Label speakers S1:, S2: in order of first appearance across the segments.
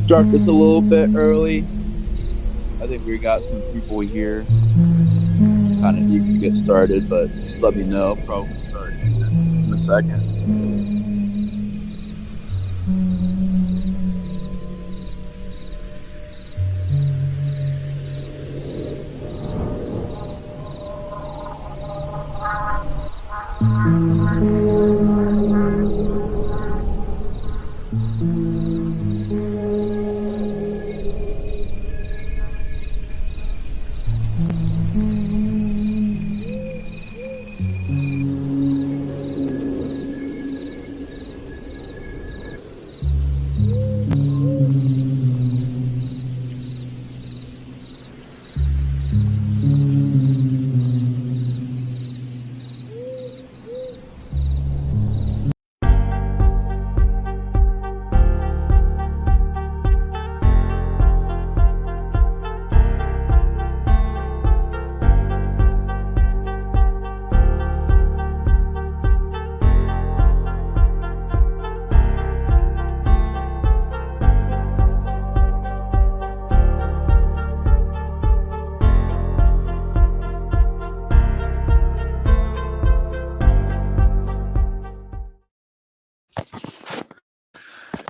S1: Start this a little bit early. I think we got some people here. Kind of eager to get started, but just let me know. Probably start in a second.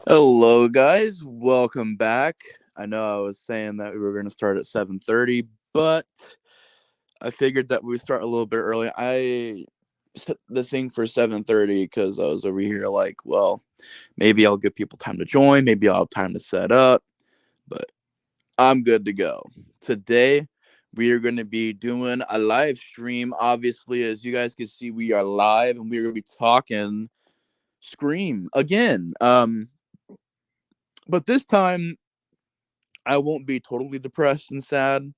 S1: Hello, guys. Welcome back. I know I was saying that we were going to start at 7:30, but I figured that we start a little bit early. I set the thing for 7:30 because I was over here like, well, maybe I'll give people time to join. Maybe I'll have time to set up. But I'm good to go. Today, we are going to be doing a live stream. Obviously, as you guys can see, we are live and we're going to be talking Scream again. But this time, I won't be totally depressed and sad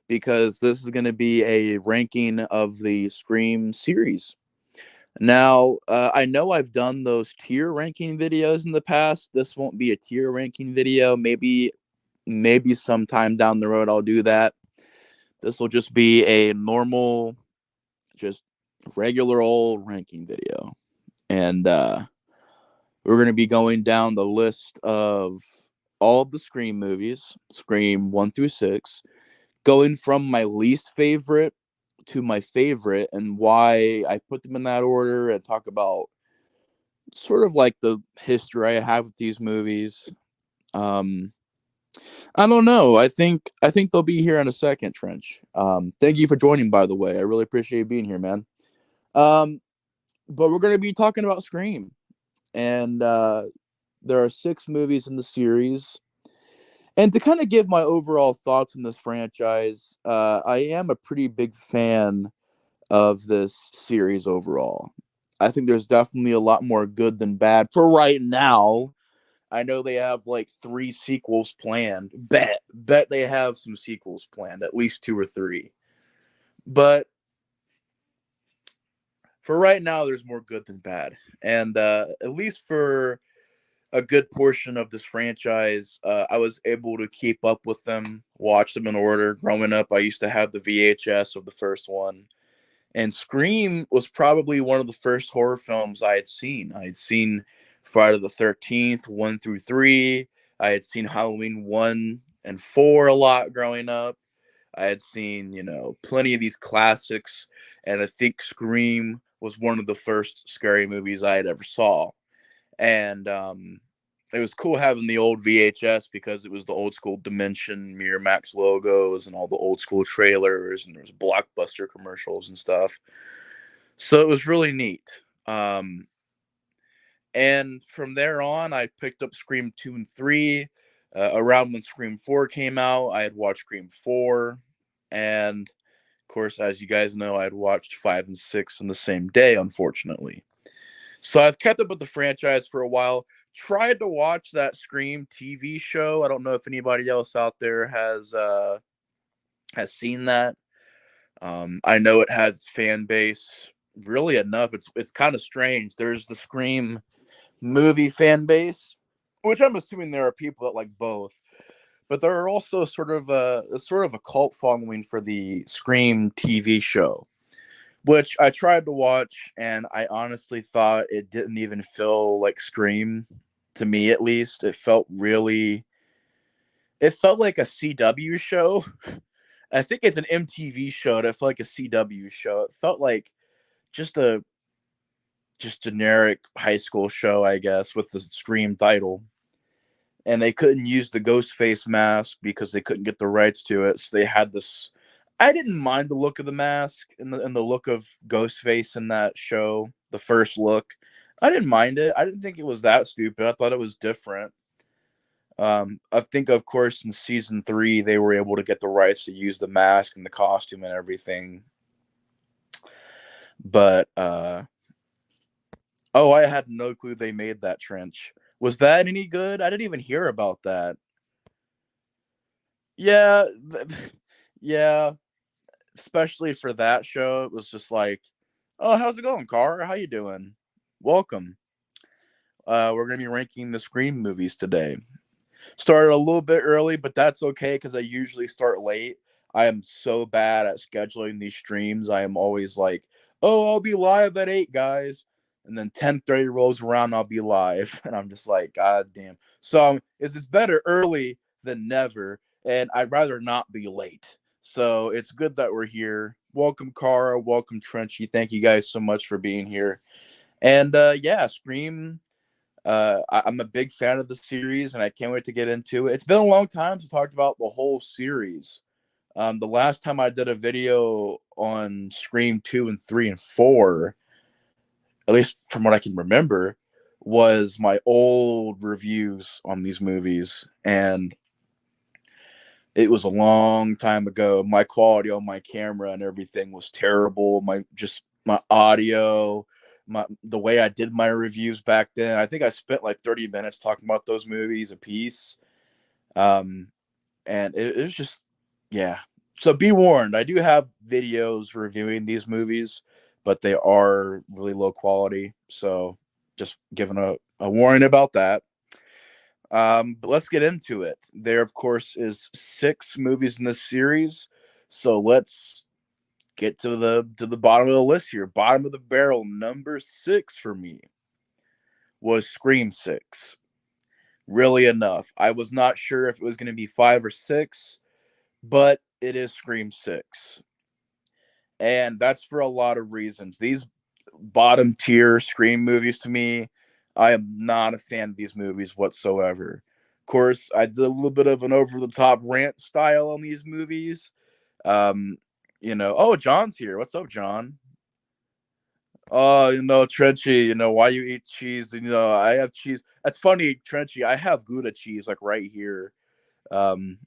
S1: because this is going to be a ranking of the Scream series. Now, I know I've done those tier ranking videos in the past. This won't be a tier ranking video. Maybe sometime down the road I'll do that. This will just be a normal, just regular old ranking video. And we're going to be going down the list of all of the Scream movies, Scream 1 through 6, going from my least favorite to my favorite and why I put them in that order, and talk about sort of like the history I have with these movies. Um, I don't know. I think they'll be here in a second, Trench. Thank you for joining, by the way. I really appreciate you being here, man. Um, but we're gonna be talking about Scream, and there are 6 movies in the series. And to kind of give my overall thoughts on this franchise, I am a pretty big fan of this series overall. I think there's definitely a lot more good than bad for right now. I know they have like 3 sequels planned. Bet they have some sequels planned, at least 2 or 3. But for right now, there's more good than bad. And at least for a good portion of this franchise, I was able to keep up with them, watch them in order. Growing up, I used to have the VHS of the first one. And Scream was probably one of the first horror films I had seen. I had seen Friday the 13th, 1 through 3. I had seen Halloween 1 and 4 a lot growing up. I had seen, plenty of these classics. And I think Scream was one of the first scary movies I had ever saw. And it was cool having the old VHS because it was the old school Dimension, Miramax logos, and all the old school trailers, and there was Blockbuster commercials and stuff. So it was really neat. And from there on, I picked up Scream 2 and 3. Around when Scream 4 came out, I had watched Scream 4. And of course, as you guys know, I had watched 5 and 6 on the same day, unfortunately. So I've kept up with the franchise for a while. Tried to watch that Scream TV show. I don't know if anybody else out there has seen that. I know it has its fan base. Really enough, it's kind of strange. There's the Scream movie fan base, which I'm assuming there are people that like both. But there are also sort of a cult following for the Scream TV show, which I tried to watch, and I honestly thought it didn't even feel like Scream, to me at least. It felt like a CW show. I think it's an MTV show, and it felt like a CW show. It felt like just a generic high school show, I guess, with the Scream title. And they couldn't use the Ghostface mask because they couldn't get the rights to it. So they had this. I didn't mind the look of the mask and the look of Ghostface in that show. The first look, I didn't mind it. I didn't think it was that stupid. I thought it was different. I think, of course, in season 3, they were able to get the rights to use the mask and the costume and everything. But I had no clue they made that Trench. Was that any good? I didn't even hear about that. Yeah, yeah. Especially for that show, it was just like, "Oh, how's it going, Car? How you doing? Welcome." We're gonna be ranking the Scream movies today. Started a little bit early, but that's okay because I usually start late. I am so bad at scheduling these streams. I am always like, "Oh, I'll be live at 8, guys," and then 10:30 rolls around, I'll be live, and I'm just like, "God damn!" So it's better early than never, and I'd rather not be late. So it's good that we're here. Welcome, Cara. Welcome, Trenchy. Thank you guys so much for being here. And yeah, Scream. I'm a big fan of the series, and I can't wait to get into it. It's been a long time since we talked about the whole series. The last time I did a video on Scream 2 and 3 and 4, at least from what I can remember, was my old reviews on these movies. And it was a long time ago. My quality on my camera and everything was terrible. My audio, the way I did my reviews back then. I think I spent like 30 minutes talking about those movies a piece. Um, and it was just, yeah. So be warned, I do have videos reviewing these movies, but they are really low quality. So just giving a warning about that. But let's get into it. There, of course, is 6 movies in this series. So let's get to the bottom of the list here. Bottom of the barrel, number 6 for me was Scream 6. Really enough. I was not sure if it was going to be 5 or 6, but it is Scream 6. And that's for a lot of reasons. These bottom tier Scream movies to me, I am not a fan of these movies whatsoever. Of course, I did a little bit of an over the top rant style on these movies. Um, oh, John's here. What's up, John? Oh, Trenchy, why you eat cheese? I have cheese. That's funny, Trenchy. I have Gouda cheese like right here. Um,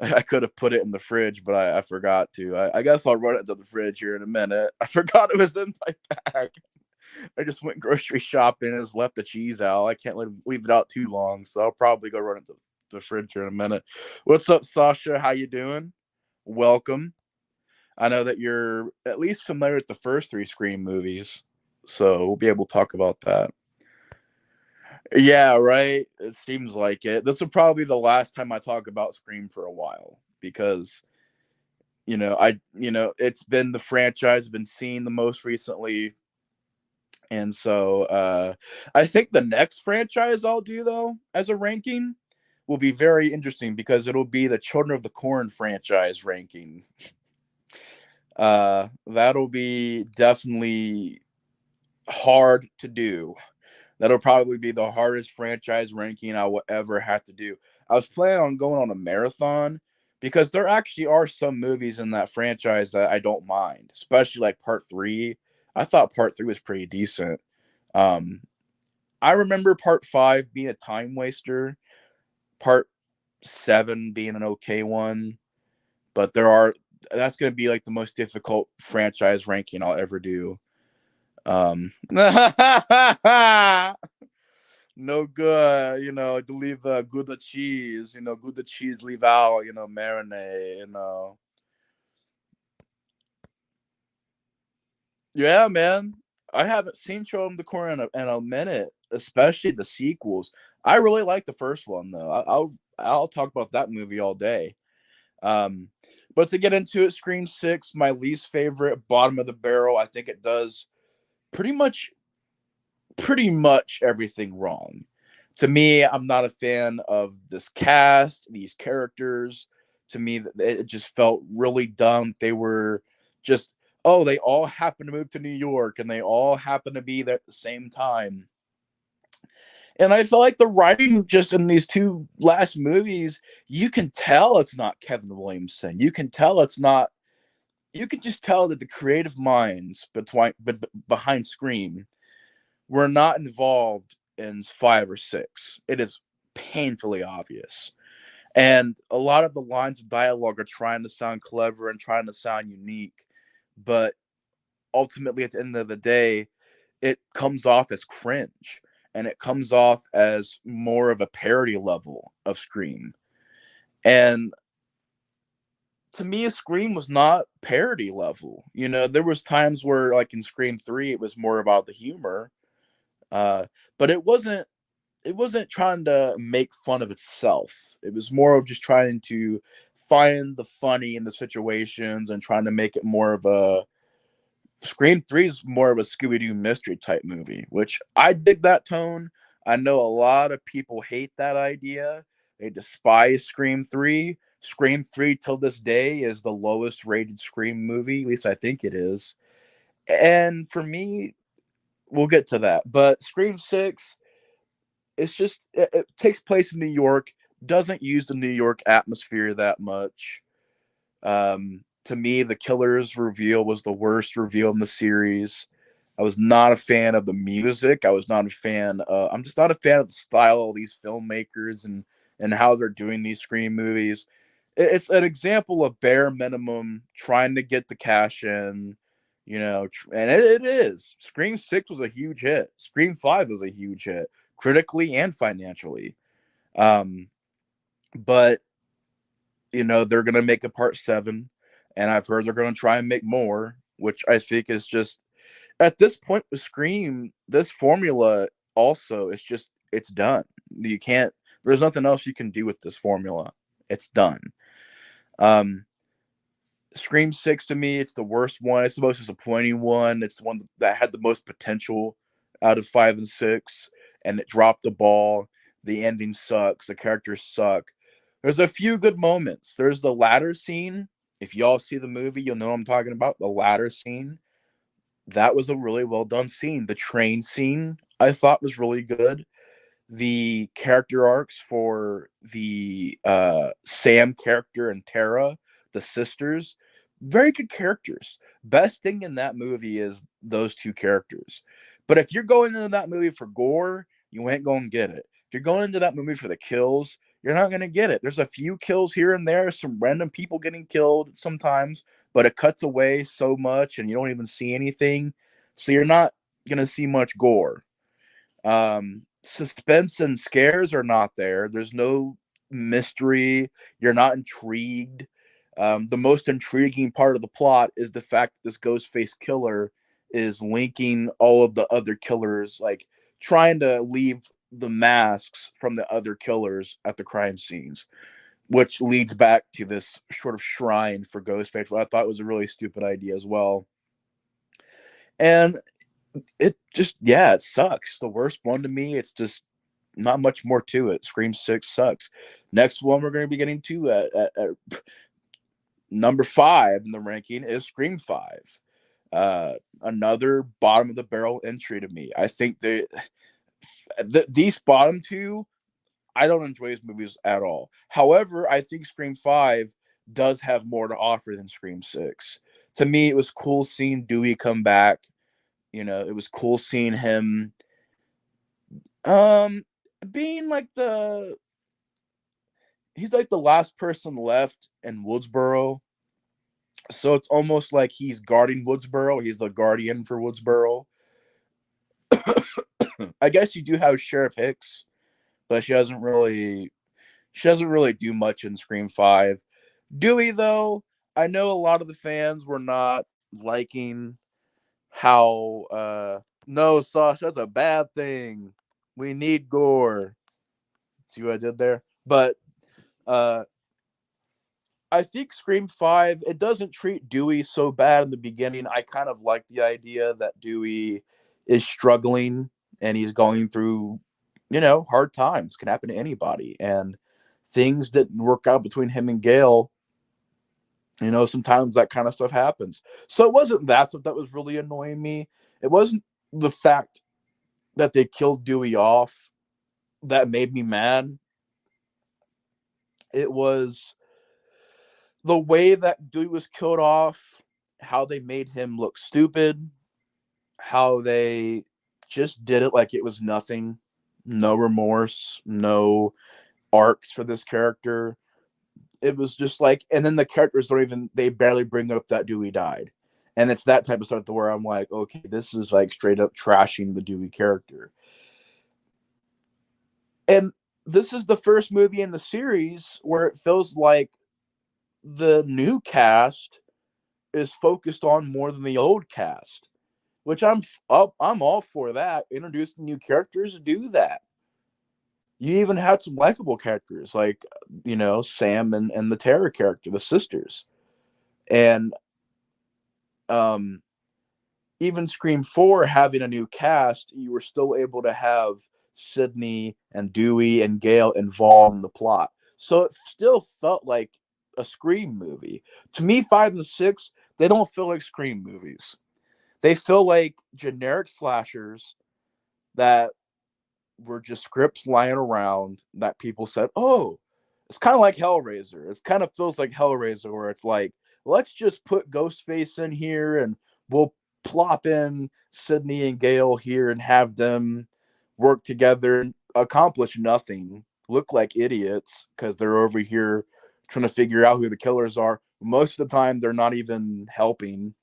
S1: I could have put it in the fridge, but I forgot to. I guess I'll run it to the fridge here in a minute. I forgot it was in my bag. I just went grocery shopping and just left the cheese out. I can't leave it out too long, so I'll probably go run it to the fridge here in a minute. What's up, Sasha? How you doing? Welcome. I know that you're at least familiar with the first 3 Scream movies, so we'll be able to talk about that. Yeah, right. It seems like it. This will probably be the last time I talk about Scream for a while because it's been the franchise I've been seeing the most recently. And so I think the next franchise I'll do though as a ranking will be very interesting because it'll be the Children of the Corn franchise ranking. That'll be definitely hard to do. That'll probably be the hardest franchise ranking I will ever have to do. I was planning on going on a marathon because there actually are some movies in that franchise that I don't mind, especially like part 3. I thought part 3 was pretty decent. Um, I remember part 5 being a time waster, part 7 being an okay one, but that's going to be like the most difficult franchise ranking I'll ever do. No good, to leave the Gouda cheese, Gouda cheese leave out, marinade, Yeah, man. I haven't seen Children of the Corn in a minute, especially the sequels. I really like the first one though. I'll talk about that movie all day. Um, but to get into it, Scream 6, my least favorite, bottom of the barrel. I think it does pretty much everything wrong. To me, I'm not a fan of this cast, these characters. To me, it just felt really dumb. They were just, oh, they all happen to move to New York and they all happen to be there at the same time. And I feel like the writing just in these 2 last movies, you can tell it's not Kevin Williamson. You can tell it's not, you can just tell that the creative minds behind Scream were not involved in 5 or 6. It is painfully obvious. And a lot of the lines of dialogue are trying to sound clever and trying to sound unique, but ultimately at the end of the day, it comes off as cringe and it comes off as more of a parody level of Scream. And to me, Scream was not parody level. There was times where like in Scream 3 it was more about the humor. But it wasn't trying to make fun of itself. It was more of just trying to find the funny in the situations and trying to make it more of a Scream 3 is more of a Scooby-Doo mystery type movie, which I dig that tone. I know a lot of people hate that idea. They despise Scream 3. Scream 3 till this day is the lowest rated Scream movie, at least I think it is. And for me, we'll get to that. But Scream 6, it takes place in New York, doesn't use the New York atmosphere that much. To me, the killer's reveal was the worst reveal in the series. I was not a fan of the music. I was not a fan. I'm just not a fan of the style of these filmmakers and how they're doing these Scream movies. It's an example of bare minimum trying to get the cash in, and it is. Scream 6 was a huge hit. Scream 5 was a huge hit, critically and financially. But they're gonna make a part 7, and I've heard they're gonna try and make more, which I think is just at this point with Scream, this formula also is just it's done. You can't. There's nothing else you can do with this formula. It's done. Um, Scream 6 to me, it's the worst one. It's the most disappointing one. It's the one that had the most potential out of 5 and 6, and it dropped the ball. The ending sucks. The characters suck. There's a few good moments. There's the ladder scene. If y'all see the movie, you'll know what I'm talking about. The ladder scene. That was a really well done scene. The train scene I thought was really good. The character arcs for the Sam character and Tara, the sisters, very good characters. Best thing in that movie is those two characters. But if you're going into that movie for gore, you ain't going to get it. If you're going into that movie for the kills, you're not going to get it. There's a few kills here and there, some random people getting killed sometimes, but it cuts away so much and you don't even see anything. So you're not going to see much gore. Suspense and scares are not there. There's no mystery. You're not intrigued. The most intriguing part of the plot is the fact that this Ghostface killer is linking all of the other killers, like trying to leave the masks from the other killers at the crime scenes, which leads back to this sort of shrine for Ghostface, which I thought was a really stupid idea as well. And it just, it sucks. The worst one to me, it's just not much more to it. Scream 6 sucks. Next one we're going to be getting to at number 5 in the ranking is Scream 5. Another bottom of the barrel entry to me. I think these bottom two, I don't enjoy these movies at all. However, I think Scream 5 does have more to offer than Scream 6. To me, it was cool seeing Dewey come back. It was cool seeing him being like he's like the last person left in Woodsboro. So it's almost like he's guarding Woodsboro. He's the guardian for Woodsboro. I guess you do have Sheriff Hicks, but she doesn't really do much in Scream 5. Dewey, though, I know a lot of the fans were not liking how no, Sauce, that's a bad thing. We need gore. See what I did there? But I think Scream 5, it doesn't treat Dewey so bad in the beginning. I kind of like the idea that Dewey is struggling and he's going through, hard times. Can happen to anybody. And things didn't work out between him and Gail. Sometimes that kind of stuff happens. So it wasn't that stuff that was really annoying me. It wasn't the fact that they killed Dewey off that made me mad. It was the way that Dewey was killed off, how they made him look stupid, how they just did it like it was nothing, no remorse, no arcs for this character. It was just like, and then the characters they barely bring up that Dewey died. And it's that type of stuff where I'm like, okay, this is like straight up trashing the Dewey character. And this is the first movie in the series where it feels like the new cast is focused on more than the old cast, which I'm all for that. Introducing new characters, do that. You even had some likable characters like Sam and the Tara character, the sisters, and even Scream 4 having a new cast, you were still able to have Sydney and Dewey and Gail involved in the plot. So it still felt like a Scream movie. To me, 5 and 6, they don't feel like Scream movies. They feel like generic slashers that were just scripts lying around that people said, oh, It's kind of like Hellraiser. It kind of feels like Hellraiser, where it's like, let's just put Ghostface in here and we'll plop in Sydney and Gale here and have them work together and accomplish nothing, look like idiots because they're over here trying to figure out who the killers are. Most of the time, they're not even helping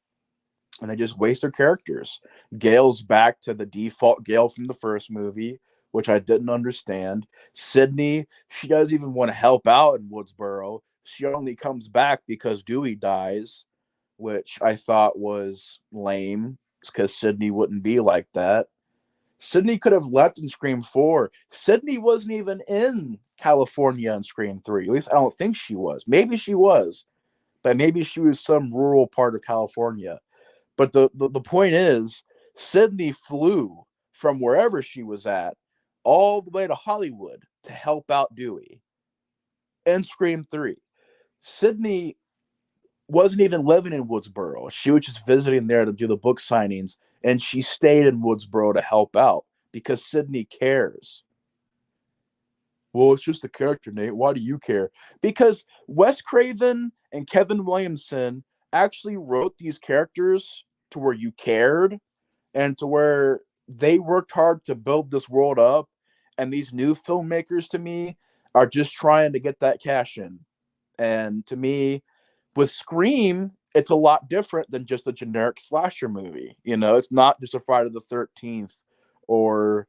S1: and they just waste their characters. Gale's back to the default Gale from the first movie, which I didn't understand. Sydney, she doesn't even want to help out in Woodsboro. She only comes back because Dewey dies, which I thought was lame because Sydney wouldn't be like that. Sydney could have left in Scream 4. Sydney wasn't even in California in Scream 3. At least I don't think she was. Maybe she was, but maybe she was some rural part of California. But the point is, Sydney flew from wherever she was at all the way to Hollywood to help out Dewey in Scream 3. Sydney wasn't even living in Woodsboro. She was just visiting there to do the book signings, and she stayed in Woodsboro to help out because Sydney cares. Well, it's just a character, Nate. Why do you care? Because Wes Craven and Kevin Williamson actually wrote these characters to where you cared and to where they worked hard to build this world up. And these new filmmakers, to me, are just trying to get that cash in. And to me, with Scream, it's a lot different than just a generic slasher movie. You know, it's not just a Friday the 13th or,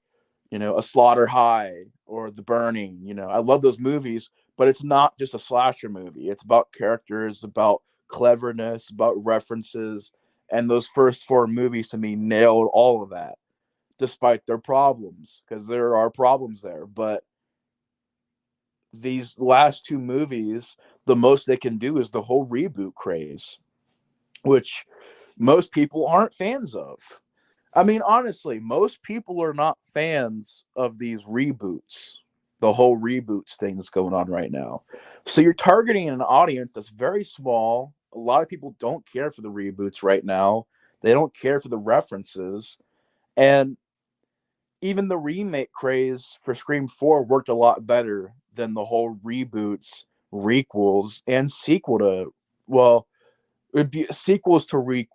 S1: you know, a Slaughter High or The Burning. You know, I love those movies, but it's not just a slasher movie. It's about characters, about cleverness, about references. And those first four movies to me nailed all of that, despite their problems, because there are problems there. But these last two movies, the most they can do is the whole reboot craze, which most people aren't fans of. I mean, honestly, most people are not fans of these reboots, the whole reboots thing that's going on right now. So you're targeting an audience that's very small. A lot of people don't care for the reboots right now. They don't care for the references. And even the remake craze for Scream 4 worked a lot better than the whole reboots, requels, and sequel to, well, it would be sequels to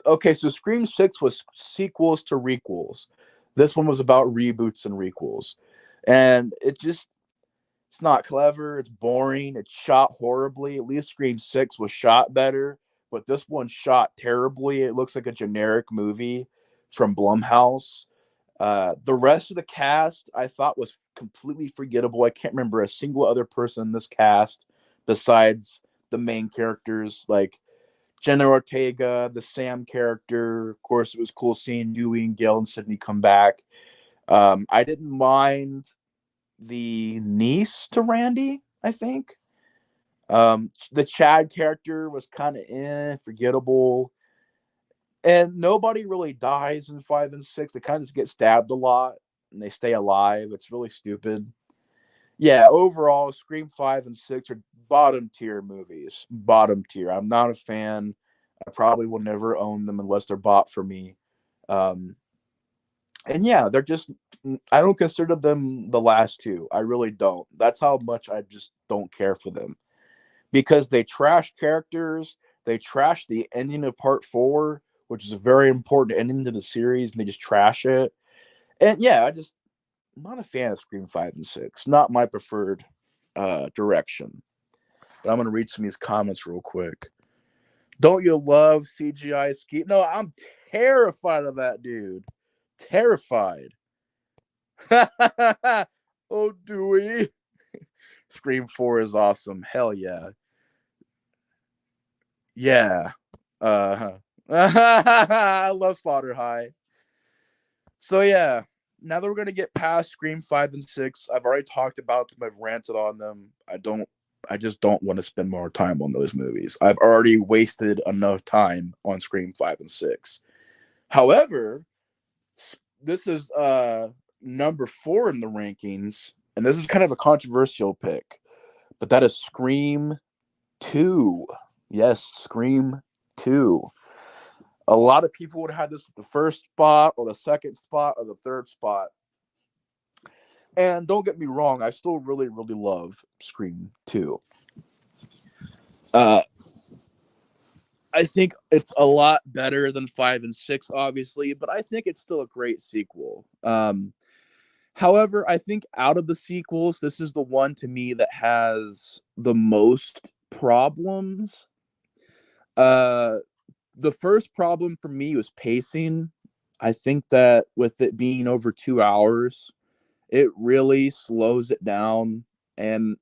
S1: Okay, so Scream 6 was sequels to requels. This one was about reboots and requels. And it's not clever, it's boring, it's shot horribly. At least Scream 6 was shot better, but this one shot terribly. It looks like a generic movie from Blumhouse. The rest of the cast I thought was completely forgettable. I can't remember a single other person in this cast besides the main characters, like Jenna Ortega, the Sam character. Of course, it was cool seeing Dewey and Gale and Sydney come back. I didn't mind the niece to Randy, I think. The Chad character was kind of forgettable. And nobody really dies in 5 and 6. They kind of just get stabbed a lot and they stay alive. It's really stupid. Yeah, overall, Scream 5 and 6 are bottom tier movies. Bottom tier. I'm not a fan. I probably will never own them unless they're bought for me. Um, and yeah, they're just, I don't consider them the last two. I really don't. That's how much I just don't care for them because they trash characters. They trash the ending of part 4, which is a very important ending to the series, and they just trash it. And yeah, I'm not a fan of Scream 5 and 6. Not my preferred direction. But I'm gonna read some of these comments real quick. Don't you love CGI Skeet? No, I'm terrified of that dude. Terrified. Oh, Dewey. Scream 4 is awesome. Hell yeah. Yeah. I love Slaughter High. So yeah, now that we're gonna get past Scream 5 and 6, I've already talked about them. I've ranted on them. I just don't want to spend more time on those movies. I've already wasted enough time on Scream 5 and 6. However, this is number 4 in the rankings, and this is kind of a controversial pick, but that is Scream 2. Yes, Scream 2. A lot of people would have had this at the first spot or the second spot or the third spot. And don't get me wrong, I still really, really love Scream 2. Uh, I think it's a lot better than 5 and 6, obviously, but I think it's still a great sequel. However, I think out of the sequels, this is the one to me that has the most problems. Uh, the first problem for me was pacing. I think that with it being over 2 hours, it really slows it down. And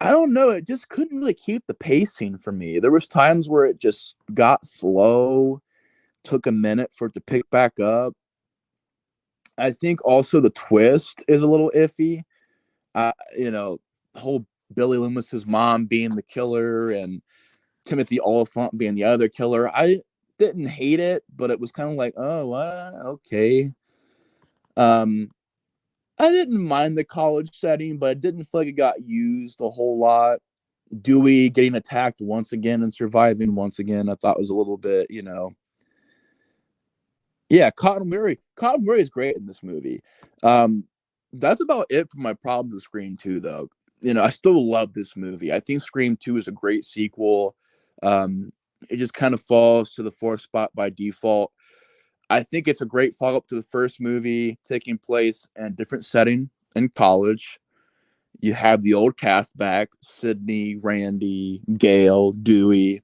S1: I don't know, it just couldn't really keep the pacing for me. There was times where it just got slow, took a minute for it to pick back up. I think also the twist is a little iffy. The whole Billy Loomis's mom being the killer and Timothy Oliphant being the other killer. I didn't hate it, but it was kind of like, oh, what? Okay. Um, I didn't mind the college setting, but it didn't feel like it got used a whole lot. Dewey getting attacked once again and surviving once again, I thought was a little bit, yeah, Cotton Weary. Cotton Weary is great in this movie. Um, that's about it for my problems with Scream 2, though. I still love this movie. I think Scream 2 is a great sequel. It just kind of falls to the fourth spot by default. I think it's a great follow up to the first movie, taking place in a different setting in college. You have the old cast back: Sydney, Randy, Gail, Dewey.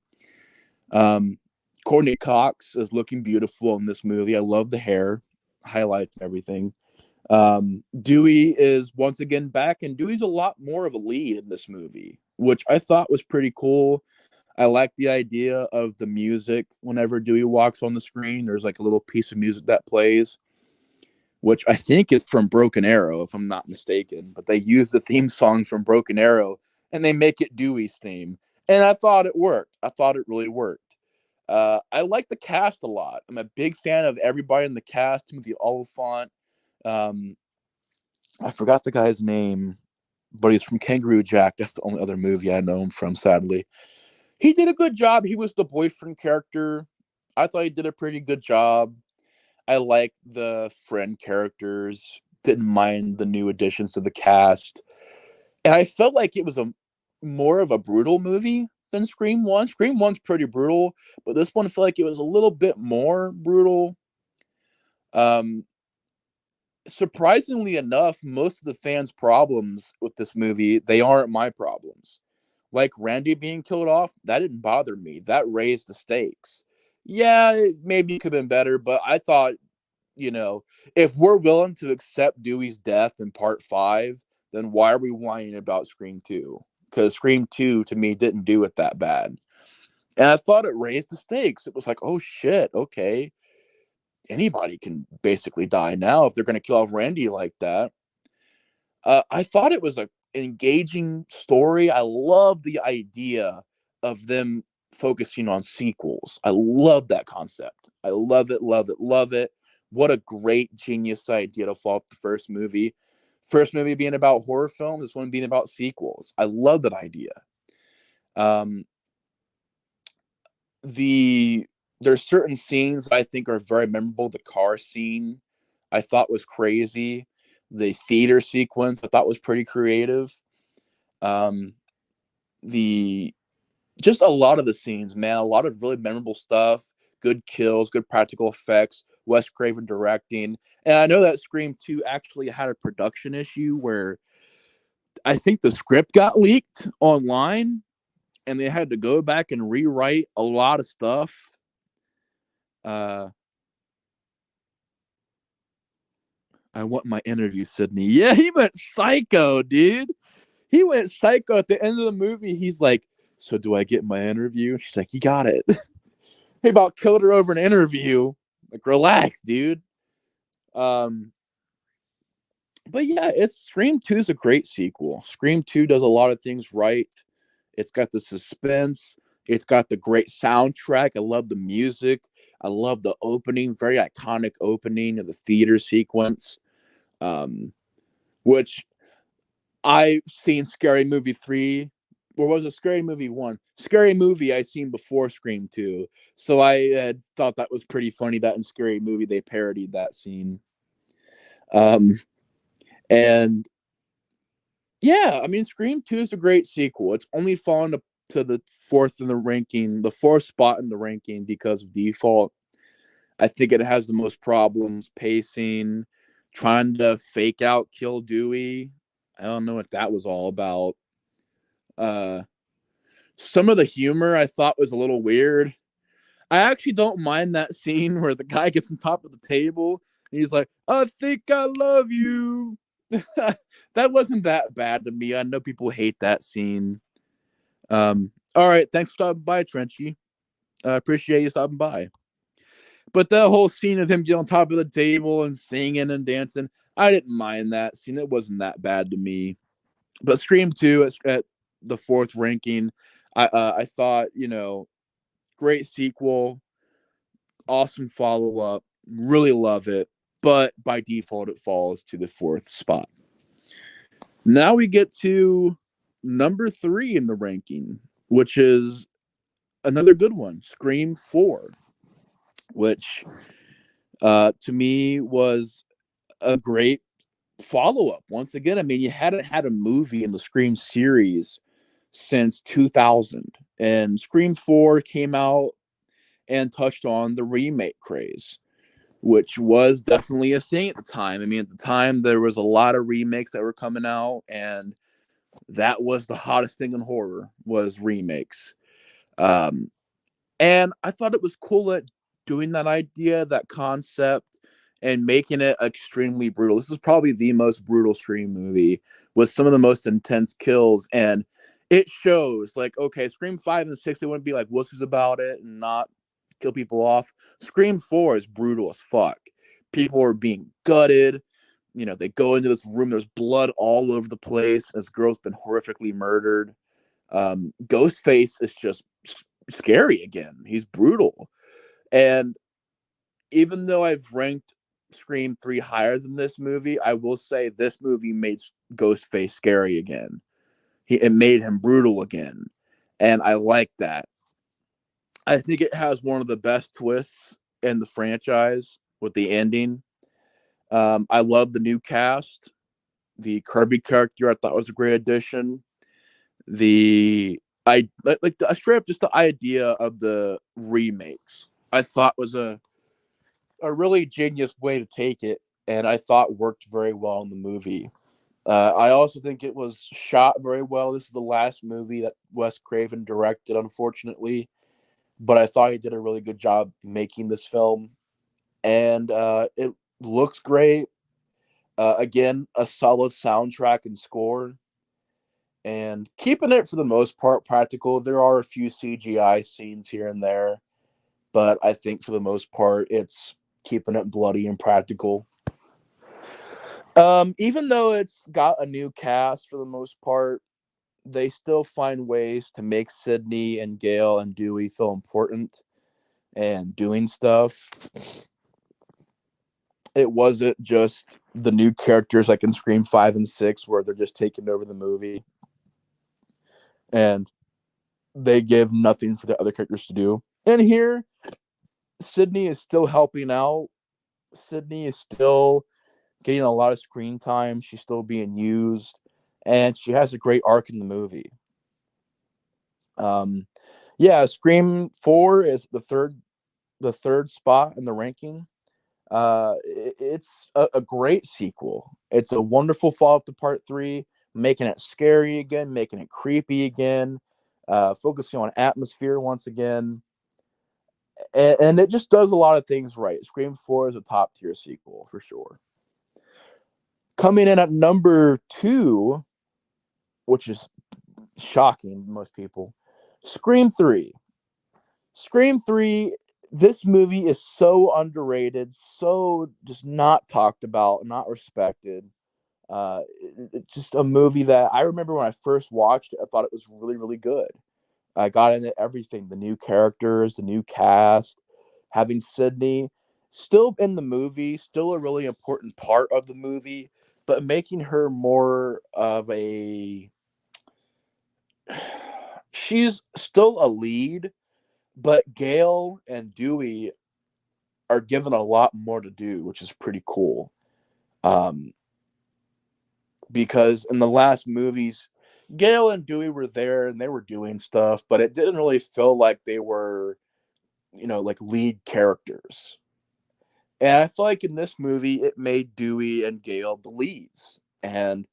S1: Um, Courtney Cox is looking beautiful in this movie. I love the hair, highlights, and everything. Dewey is once again back, and Dewey's a lot more of a lead in this movie, which I thought was pretty cool. I like the idea of the music whenever Dewey walks on the screen. There's like a little piece of music that plays, which I think is from Broken Arrow, if I'm not mistaken. But they use the theme song from Broken Arrow and they make it Dewey's theme. And I thought it worked. I thought it really worked. I like the cast a lot. I'm a big fan of everybody in the cast. Timothy Oliphant. Um, I forgot the guy's name, but he's from Kangaroo Jack. That's the only other movie I know him from, sadly. He did a good job. He was the boyfriend character. I thought he did a pretty good job. I liked the friend characters. Didn't mind the new additions to the cast. And I felt like it was a more of a brutal movie than Scream 1. Scream 1's pretty brutal, but this one felt like it was a little bit more brutal. Um, Surprisingly enough, most of the fans' problems with this movie, they aren't my problems. Like Randy being killed off, that didn't bother me. That raised the stakes. Yeah, it maybe could have been better, but I thought, if we're willing to accept Dewey's death in part 5, then why are we whining about Scream 2? Because Scream 2 to me didn't do it that bad. And I thought it raised the stakes. It was like, oh shit, okay. Anybody can basically die now if they're going to kill off Randy like that. I thought it was an engaging story. I love the idea of them focusing on sequels. I love that concept. I love it, love it, love it. What a great genius idea to follow up the first movie. First movie being about horror film, this one being about sequels. I love that idea. Um, there's certain scenes that I think are very memorable. The car scene I thought was crazy. The theater sequence I thought was pretty creative. Um, the Just a lot of the scenes, man, a lot of really memorable stuff. Good kills, good practical effects. Wes Craven directing, and I know that Scream 2 actually had a production issue where I think the script got leaked online, and they had to go back and rewrite a lot of stuff. Uh, I want my interview, Sydney. Yeah, he went psycho, dude. He went psycho at the end of the movie. He's like, "So do I get my interview?" She's like, "You got it." He about killed her over an interview. Like, relax, dude. Um, but yeah, it's Scream 2 is a great sequel. Scream 2 does a lot of things right. It's got the suspense. It's got the great soundtrack. I love the music. I love the opening, very iconic opening of the theater sequence. Um, which I've seen Scary Movie 3, or was it Scary Movie 1? Scary Movie I seen before Scream 2. So I thought that was pretty funny that in Scary Movie they parodied that scene. Um, And yeah, I mean, Scream 2 is a great sequel. It's only fallen to the fourth in the ranking, the fourth spot in the ranking because of default. I think it has the most problems pacing, trying to fake out kill Dewey. I don't know what that was all about. Uh, some of the humor I thought was a little weird. I actually don't mind that scene where the guy gets on top of the table and he's like, "I think I love you." That wasn't that bad to me. I know people hate that scene. All right, thanks for stopping by, Trenchy. I appreciate you stopping by. But the whole scene of him getting on top of the table and singing and dancing, I didn't mind that scene. It wasn't that bad to me. But Scream 2 at the fourth ranking, I thought, great sequel, awesome follow up, really love it. But by default, it falls to the fourth spot. Now we get to number 3 in the ranking, which is another good one, Scream 4, which to me was a great follow up. Once again, I mean, you hadn't had a movie in the Scream series since 2000, and Scream 4 came out and touched on the remake craze, which was definitely a thing at the time. I mean, at the time, there was a lot of remakes that were coming out, and that was the hottest thing in horror, was remakes. Um, and I thought it was cool at doing that idea, that concept, and making it extremely brutal. This is probably the most brutal Scream movie with some of the most intense kills. And it shows, like, okay, Scream 5 and 6, they wouldn't be like wussies about it and not kill people off. Scream 4 is brutal as fuck. People are being gutted. They go into this room, there's blood all over the place. This girl's been horrifically murdered. Ghostface is just scary again. He's brutal. And even though I've ranked Scream 3 higher than this movie, I will say this movie made Ghostface scary again. It made him brutal again. And I like that. I think it has one of the best twists in the franchise with the ending. I love the new cast. The Kirby character I thought was a great addition. I like the straight up just the idea of the remakes I thought was a really genius way to take it, and I thought worked very well in the movie. I also think it was shot very well. This is the last movie that Wes Craven directed, unfortunately, but I thought he did a really good job making this film, and it looks great. Again, a solid soundtrack and score, and keeping it for the most part practical. There are a few CGI scenes here and there, but I think for the most part, it's keeping it bloody and practical. Even though it's got a new cast for the most part, they still find ways to make Sidney and Gale and Dewey feel important and doing stuff. It wasn't just the new characters like in Scream 5 and 6 where they're just taking over the movie and they give nothing for the other characters to do. And here, Sidney is still helping out. Sidney is still getting a lot of screen time. She's still being used, and she has a great arc in the movie. Yeah, Scream 4 is the third spot in the ranking. It's a great sequel. It's a wonderful follow up to Part 3, making it scary again, making it creepy again, focusing on atmosphere once again. And it just does a lot of things right. Scream 4 is a top tier sequel for sure. Coming in at number 2, which is shocking to most people, Scream 3. Scream 3, this movie is so underrated, so just not talked about, not respected. It's just a movie that I remember when I first watched it, I thought it was really, really good. I got into everything, the new characters, the new cast, having Sidney still in the movie, still a really important part of the movie, but making her more of a she's still a lead, but Gale and Dewey are given a lot more to do, which is pretty cool. Um, because in the last movies, Gale and Dewey were there and they were doing stuff, but it didn't really feel like they were, like lead characters. And I feel like in this movie, it made Dewey and Gale the leads. And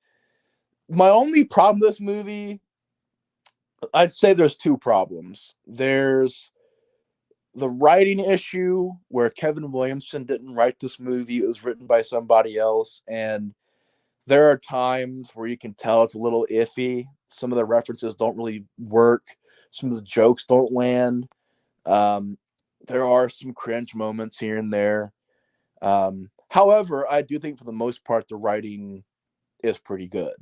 S1: my only problem with this movie, I'd say there's two problems. There's the writing issue where Kevin Williamson didn't write this movie, it was written by somebody else. And there are times where you can tell it's a little iffy. Some of the references don't really work, some of the jokes don't land. Um, there are some cringe moments here and there. However, I do think for the most part, the writing is pretty good.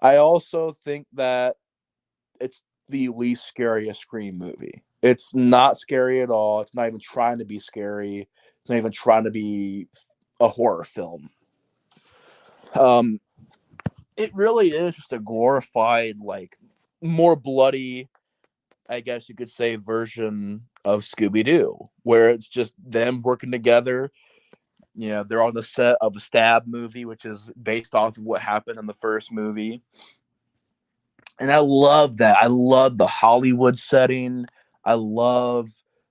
S1: I also think that it's the least scariest Scream movie. It's not scary at all. It's not even trying to be scary. It's not even trying to be a horror film. Um, it really is just a glorified, like, more bloody, I guess you could say, version of Scooby Doo, where it's just them working together. They're on the set of the Stab movie, which is based off of what happened in the first movie. And I love that. I love the Hollywood setting. I love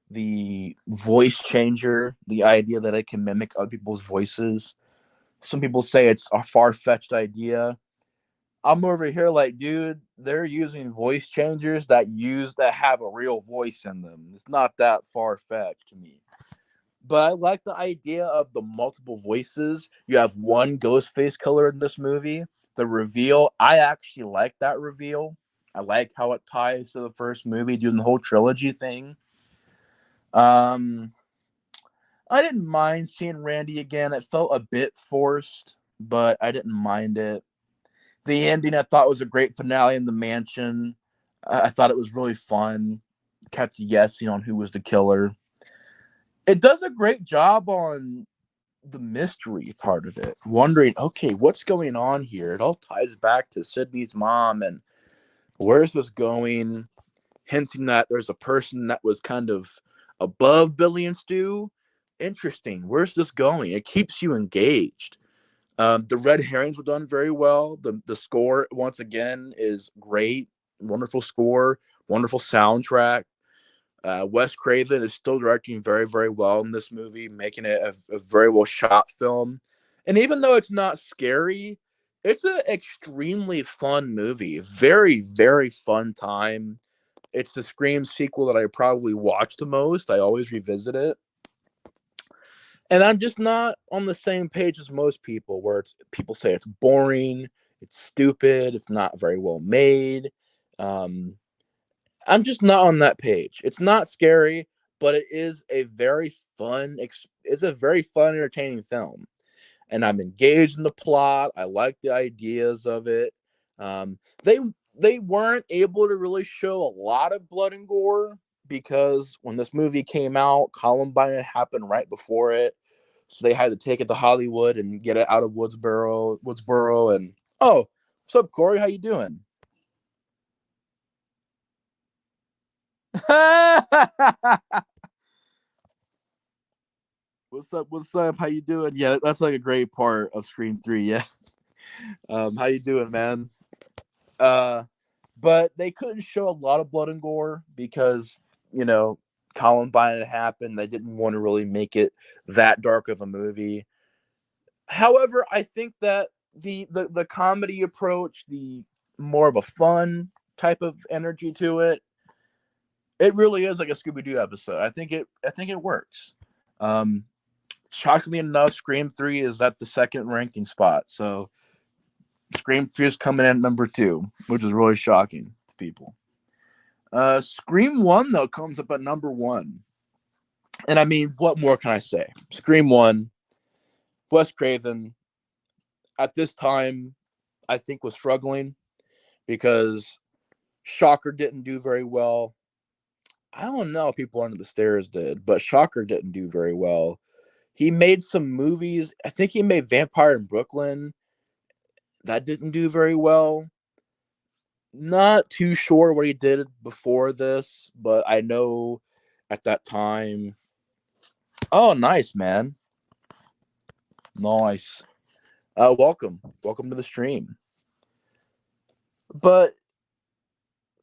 S1: the voice changer, the idea that it can mimic other people's voices. Some people say it's a far-fetched idea. I'm over here like, dude, they're using voice changers that have a real voice in them. It's not that far-fetched to me. But I like the idea of the multiple voices. You have one Ghostface killer in this movie. The reveal, I actually like that reveal. I like how it ties to the first movie, doing the whole trilogy thing. I didn't mind seeing Randy again. It felt a bit forced, but I didn't mind it. The ending I thought was a great finale in the mansion. I thought it was really fun. Kept you guessing on who was the killer. It does a great job on the mystery part of it, wondering, okay, what's going on here? It all ties back to Sydney's mom, and where's this going? Hinting that there's a person that was kind of above Billy and Stu. Interesting. Where's this going? It keeps you engaged. The red herrings were done very well. The score, once again, is great. Wonderful score, wonderful soundtrack. Wes Craven is still directing very, very well in this movie, making it a very well shot film. And even though it's not scary, it's an extremely fun movie. Very, very fun time. It's the Scream sequel that I probably watch the most. I always revisit it. And I'm just not on the same page as most people, where people say it's boring, it's stupid, it's not very well made. I'm just not on that page. It's not scary, but it is a very fun, it's a very fun, entertaining film. And I'm engaged in the plot. I like the ideas of it. Um, they they weren't able to really show a lot of blood and gore because when this movie came out, Columbine happened right before it, so they had to take it to Hollywood and get it out of Woodsboro. And oh, what's up, Corey? How you doing? What's up? What's up? How you doing? Yeah, that's like a great part of Scream 3. Yeah. How you doing, man? Uh, but they couldn't show a lot of blood and gore because you know Columbine had happened. They didn't want to really make it that dark of a movie. However, I think that the comedy approach, the more of a fun type of energy to it, it really is like a Scooby Doo episode. I think it works. Um, Shockingly enough, Scream 3 is at the second ranking spot. So Scream 3 is coming in at number 2, which is really shocking to people. Scream 1, though, comes up at number 1. And I mean, what more can I say? Scream 1, Wes Craven, at this time, I think was struggling because Shocker didn't do very well. I don't know if People Under the Stairs did, but Shocker didn't do very well. He made some movies. I think he made Vampire in Brooklyn. That didn't do very well. Not too sure what he did before this, but I know at that time. Oh, nice, man. Nice. Welcome to the stream. But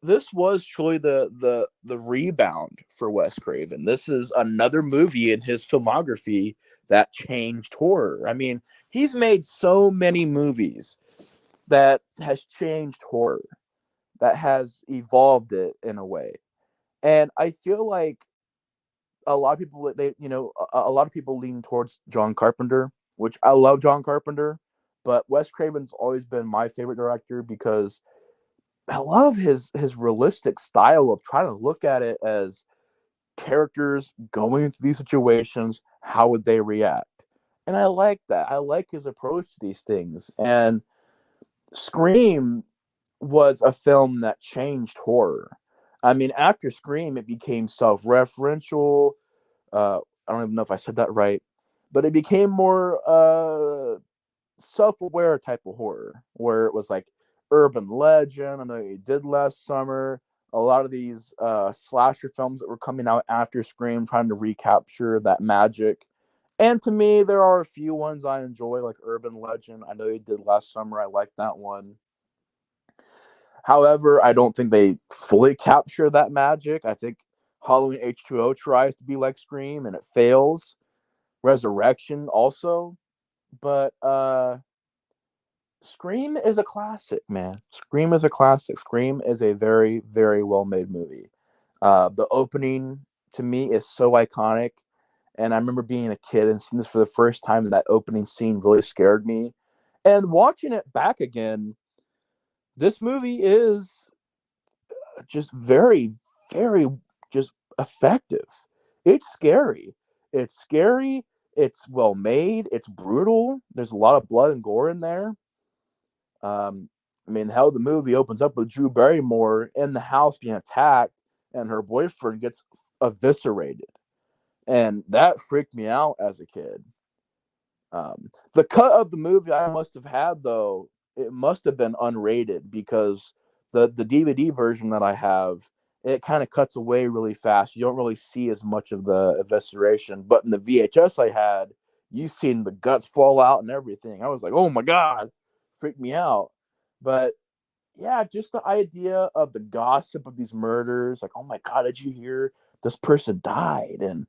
S1: this was truly the rebound for Wes Craven. This is another movie in his filmography that changed horror. I mean, he's made so many movies that has changed horror, that has evolved it in a way. And I feel like a lot of people a lot of people lean towards John Carpenter, which I love John Carpenter, but Wes Craven's always been my favorite director because I love his realistic style of trying to look at it as characters going through these situations, how would they react? And I like that. I like his approach to these things. And Scream was a film that changed horror. I mean, after Scream, it became self-referential. I don't even know if I said that right, but it became more self-aware type of horror, where it was like urban legend. I know you did last summer. A lot of these slasher films that were coming out after Scream, trying to recapture that magic. And to me, there are a few ones I enjoy, like Urban Legend. I know you did last summer. I like that one. However, I don't think they fully capture that magic. I think Halloween H2O tries to be like Scream and it fails. Resurrection also. But Scream is a classic, man. Scream is a classic. Scream is a very, very well made movie. The opening to me is so iconic. And I remember being a kid and seeing this for the first time, and that opening scene really scared me. And watching it back again, this movie is just very, very just effective. It's scary. It's scary. It's well made. It's brutal. There's a lot of blood and gore in there. I mean, hell, the movie opens up with Drew Barrymore in the house being attacked, and her boyfriend gets eviscerated, and that freaked me out as a kid. The cut of the movie I must have had, though, it must have been unrated because the DVD version that I have, it kind of cuts away really fast. You don't really see as much of the evisceration, but in the VHS I had, you seen the guts fall out and everything. I was like, oh my god, freaked me out. But yeah, just the idea of the gossip of these murders, like, oh my god, did you hear this person died? And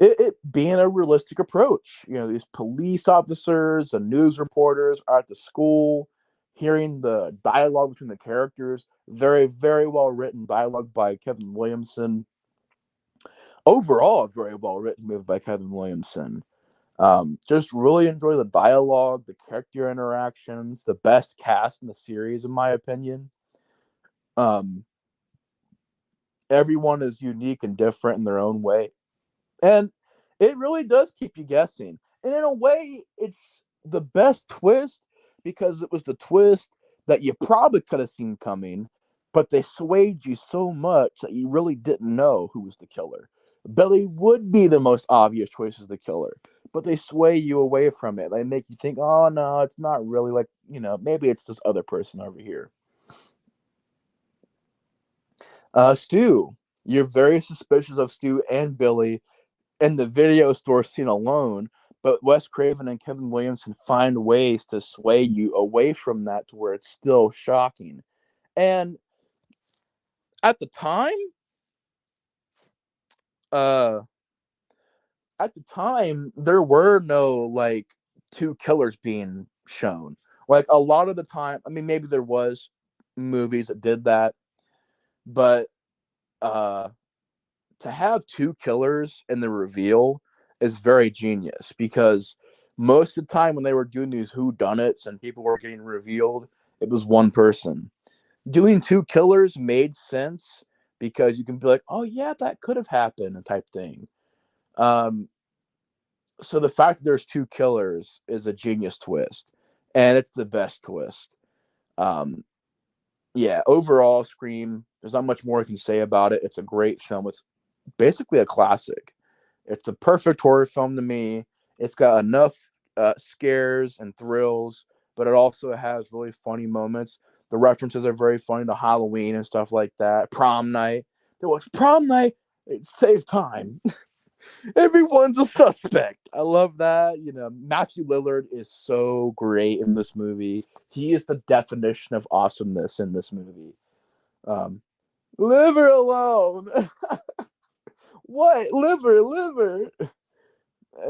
S1: it being a realistic approach. You know, these police officers and news reporters are at the school, hearing the dialogue between the characters. Very, very well written dialogue by Kevin Williamson. Overall, a very well written movie by Kevin Williamson. Just really enjoy the dialogue, the character interactions, the best cast in the series, in my opinion. Um, Everyone is unique and different in their own way. And it really does keep you guessing. And in a way, it's the best twist because it was the twist that you probably could have seen coming, but they swayed you so much that you really didn't know who was the killer. Billy would be the most obvious choice as the killer, but they sway you away from it. They make you think, oh, no, it's not really like, maybe it's this other person over here. Stu, you're very suspicious of Stu and Billy in the video store scene alone, but Wes Craven and Kevin Williamson find ways to sway you away from that to where it's still shocking. And at the time, uh, there were no like two killers being shown. Like a lot of the time, I mean, maybe there was movies that did that, but uh, to have two killers in the reveal is very genius because most of the time when they were doing these whodunits and people were getting revealed, it was one person. Doing two killers made sense because you can be like, oh yeah, that could have happened, type thing. Um, so the fact that there's two killers is a genius twist, and it's the best twist. Um, yeah, overall, Scream. There's not much more I can say about it. It's a great film. It's basically a classic. It's the perfect horror film to me. It's got enough scares and thrills, but it also has really funny moments. The references are very funny to Halloween and stuff like that. Prom night. They watch prom night. It saves time. Everyone's a suspect. I love that. You know, Matthew Lillard is so great in this movie. He is the definition of awesomeness in this movie. Um, Liver alone. What? Liver.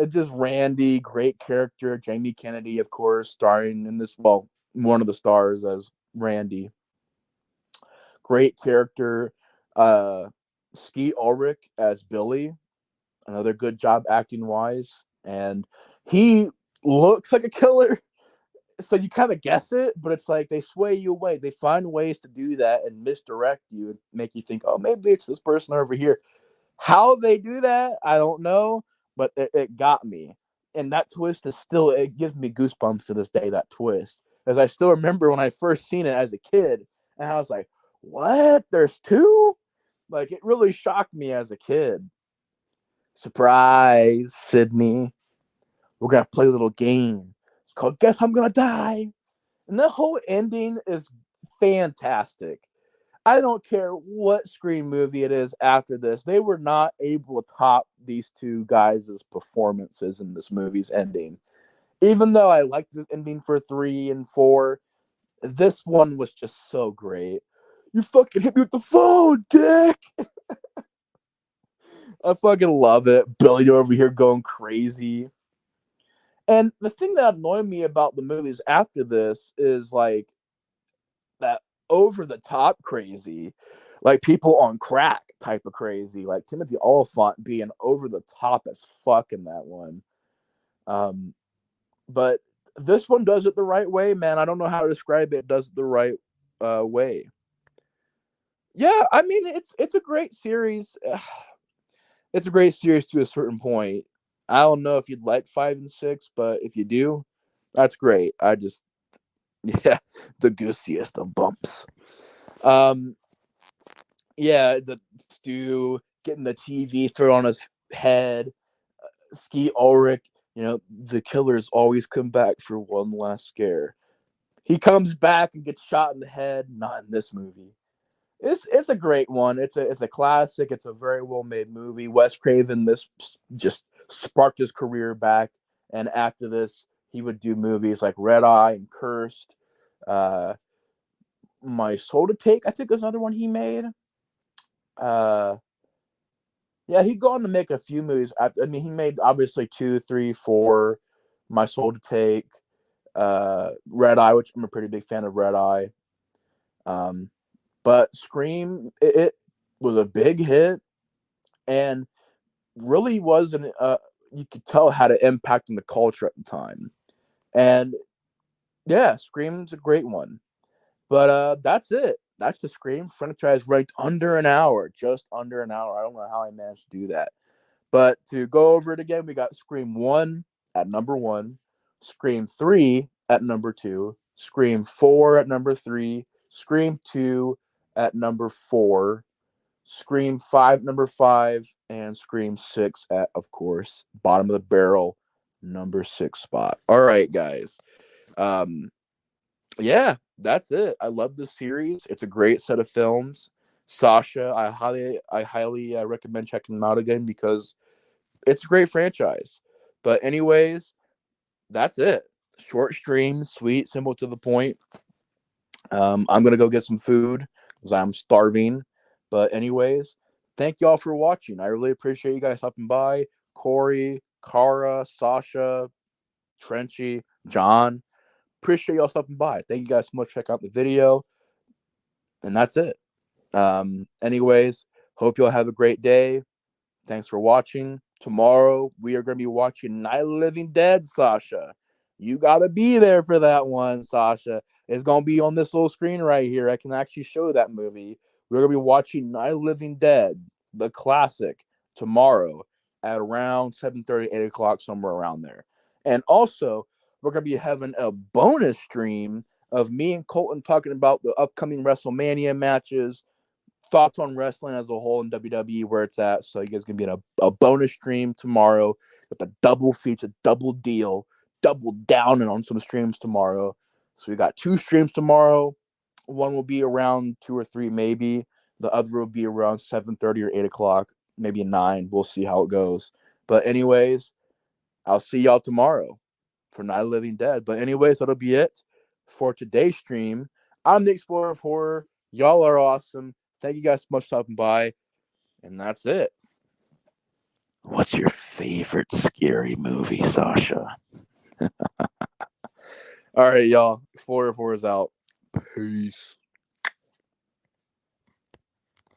S1: Just Randy, great character. Jamie Kennedy, of course, starring in this. Well, one of the stars as Randy. Great character. Skeet Ulrich as Billy. Another good job acting wise. And he looks like a killer. So you kind of guess it, but it's like they sway you away. They find ways to do that and misdirect you and make you think, oh, maybe it's this person over here. How they do that, I don't know, but it got me. And that twist is still, it gives me goosebumps to this day, that twist. As I still remember when I first seen it as a kid, and I was like, what? There's two? Like, it really shocked me as a kid. Surprise, Sydney. We're going to play a little game. It's called Guess I'm Gonna Die. And the whole ending is fantastic. I don't care what Scream movie it is after this. They were not able to top these two guys' performances in this movie's ending. Even though I liked the ending for 3 and 4, this one was just so great. You fucking hit me with the phone, dick! I fucking love it. Billy over here going crazy. And the thing that annoyed me about the movies after this is like that over the top crazy, like people on crack type of crazy, like Timothy Olyphant being over the top as fuck in that one. But this one does it the right way, man. I don't know how to describe it. It does it the right way. Yeah, I mean it's a great series. It's a great series to a certain point. I don't know if you'd like 5 and 6, but if you do, that's great. I just yeah, the goosiest of bumps. Um, yeah, the Stu getting the TV thrown on his head. Skeet Ulrich, you know, the killers always come back for one last scare. He comes back and gets shot in the head. Not in this movie. It's a great one. It's a classic. It's a very well made movie. Wes Craven, this just sparked his career back, and after this, he would do movies like Red Eye and Cursed. Uh, My Soul to Take, I think, is another one he made. Uh, yeah, he'd go on to make a few movies. I mean, he made obviously 2, 3, 4. My Soul to Take, Red Eye, which I'm a pretty big fan of Red Eye. But Scream, it was a big hit and really wasn't. You could tell had an impact on the culture at the time. And yeah, Scream's a great one. But that's it. That's the Scream franchise ranked under an hour, just under an hour. I don't know how I managed to do that. But to go over it again, we got Scream 1 at number 1, Scream 3 at number 2, Scream 4 at number 3, Scream 2 at number 4, Scream 5 number 5, and Scream 6 at, of course, bottom of the barrel, number 6 spot. All right, guys. Yeah, that's it. I love this series. It's a great set of films. Sasha, I highly recommend checking them out again because it's a great franchise. But anyways, that's it. Short stream, sweet, simple to the point. I'm gonna go get some food because I'm starving. But anyways, thank y'all for watching. I really appreciate you guys stopping by. Corey, Kara, Sasha, Trenchy, John. Appreciate y'all stopping by. Thank you guys so much for checking out the video. And that's it. Anyways, hope y'all have a great day. Thanks for watching. Tomorrow, we are going to be watching Night of the Living Dead, Sasha. You got to be there for that one, Sasha. It's going to be on this little screen right here. I can actually show that movie. We're going to be watching Night of the Living Dead, the classic, tomorrow at around 7:30, 8 o'clock, somewhere around there. And also, we're going to be having a bonus stream of me and Colton talking about the upcoming WrestleMania matches, thoughts on wrestling as a whole in WWE, where it's at. So you guys gonna be in a bonus stream tomorrow with a double feature, double deal, double down and on some streams tomorrow. So we got 2 streams tomorrow. One will be around 2 or 3, maybe. The other will be around 7:30 or 8 o'clock, maybe 9. We'll see how it goes. But anyways, I'll see y'all tomorrow for Night of the Living Dead. But anyways, that'll be it for today's stream. I'm the Explorer of Horror. Y'all are awesome. Thank you guys so much for stopping by. And that's it. What's your favorite scary movie, Sasha? All right, y'all. Explorer of Horror is out. Peace.